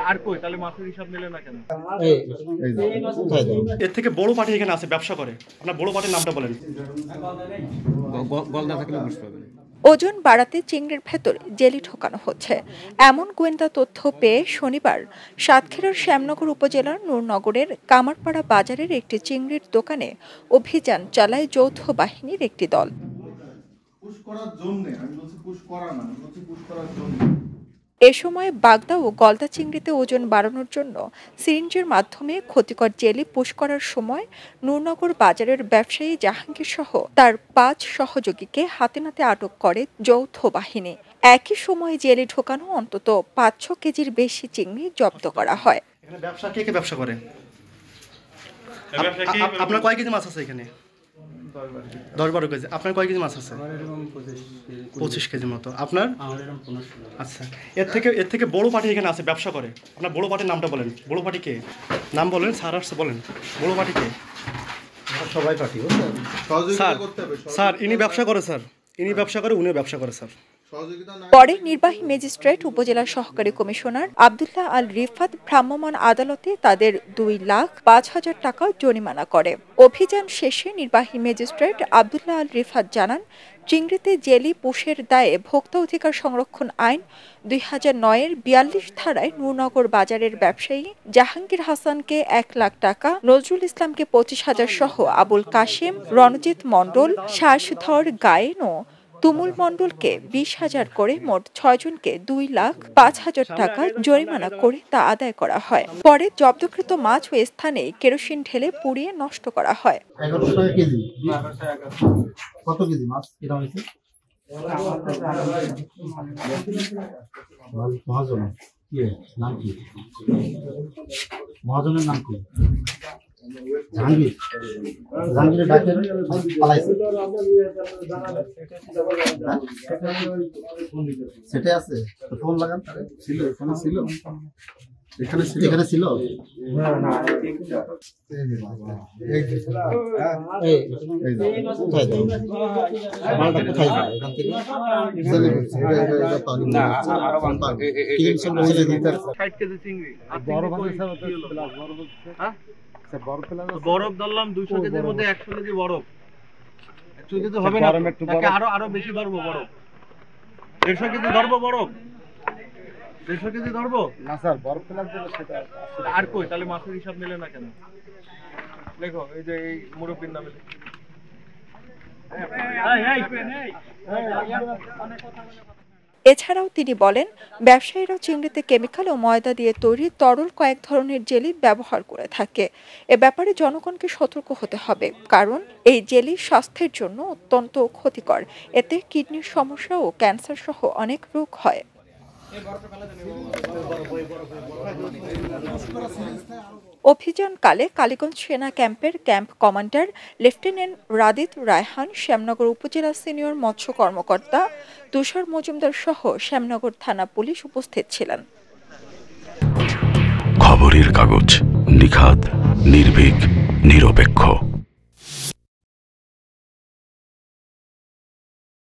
আর কই তাহলে মাছের হিসাব নিলে না কেন? এর থেকে বড় পার্টি এখানে আছে ব্যবসা করে, আপনার বড় পার্টির নামটা বলেন। গলদা থাকলে বুঝতে পারবেন। ওজন বাড়াতে চিংড়ির ভেতর জেলি ঢোকানো হচ্ছে এমন গোয়েন্দা তথ্য পেয়ে শনিবার সাতক্ষীরার শ্যামনগর উপজেলার নূরনগরের কামারপাড়া বাজারের একটি চিংড়ির দোকানে অভিযান চালায় যৌথ বাহিনীর একটি দল। এ সময় বাগদা ও গলদা চিংড়িতে ওজন বাড়ানোর জন্য সিরিঞ্জের মাধ্যমে ক্ষতিকর জেলি পুশ করার সময় নূরনগর বাজারের ব্যবসায়ী জাহাঙ্গীর সহ তার 5 সহযোগীকে হাতে নাতে আটক করে যৌথ বাহিনী। একই সময়ে জেলি ঢোকানো অন্তত 5-6 কেজির বেশি চিংড়ি জব্দ করা হয়। এখানে ব্যবসা কে ব্যবসা করে? আপনার কয় কেজি মাছ আছে এখানে? 10-12 কেজি। আপনার কয় কেজি মাছ আছে? 25 কেজি মতো। আপনার? আচ্ছা, এর থেকে বড় পার্টি এখানে আছে ব্যবসা করে, আপনার বড় পার্টির নামটা বলেন। বড় পার্টি কে? নাম বলেন, স্যার আসছে বলেন। বড় পার্টি কে? সবাই পার্টি স্যার ইনি ব্যবসা করে, স্যার ইনি ব্যবসা করে, উনিও ব্যবসা করে স্যার। পরে নির্বাহী ম্যাজিস্ট্রেট উপজেলা সহকারী কমিশনার আব্দুল্লাহ আল রিফাত ভ্রাম্যমাণ আদালতে তাদের 2,05,000 টাকা জরিমানা করে। অভিযান শেষে নির্বাহী ম্যাজিস্ট্রেট আব্দুল্লাহ আল রিফাত জানান, চিংড়িতে জেলি পুশের দায়ে ভোক্তা অধিকার সংরক্ষণ আইন 2009-এর 42 ধারায় নূরনগর বাজারের ব্যবসায়ী জাহাঙ্গীর হাসানকে 1 লাখ টাকা, নজরুল ইসলামকে 25,000 সহ আবুল কাশেম, রণজিৎ মণ্ডল, শাসধর গায়েন ও তুমুল মণ্ডলকে 20,000 করে মোট 6 জনকে 2,05,000 টাকা জরিমানা করে তা আদায় করা হয়। পরে জব্দকৃত মাছ ওই স্থানে কেরোসিন ঢেলে পুড়িয়ে নষ্ট করা হয়। 11 টাকা কেজি। কত কেজি মাছ এটা হয়েছে? মহাজন কি নাম কি? মহাজনের নাম কি? জাহাঙ্গীর। জাহাঙ্গীরের ডাক্তার পালাইছে। সেটা আছে তো ফোন লাগান। ছিল এখানে ছিল, এখানে ছিল। বরফ ধরলাম 200 কেজির মধ্যে 100 কেজি বরফ। 100 কেজি হবে না, তাকে আরো বেশি ধরবো বরফ। 150 কেজি ধরবো বরফ। 150 কেজি ধরবো না স্যার, বরফ ফেলার জন্য সেটা আর কই তাহলে মাছের হিসাব নিলে না কেন? দেখো এই যে এই মুরব্বির নামে। এছাড়াও তিনি বলেন, ব্যবসায়ীরা চিংড়িতে কেমিক্যাল ও ময়দা দিয়ে তৈরি তরল কয়েক ধরনের জেলি ব্যবহার করে থাকে। এ ব্যাপারে জনগণকে সতর্ক হতে হবে, কারণ এই জেলি স্বাস্থ্যের জন্য অত্যন্ত ক্ষতিকর। এতে কিডনির সমস্যা ও ক্যান্সার সহ অনেক রোগ হয়। অভিযানকালে কালীগঞ্জ সেনা ক্যাম্পের camp commander lieutenant Radit Raihan, Shyamnagar upazila senior মৎস্য কর্মকর্তা তুষার মজুমদার সহ শ্যামনগর থানা পুলিশ উপস্থিত ছিলেন। খবরের কাগজ, নিখাত, নির্ভীক, নিরপেক্ষ।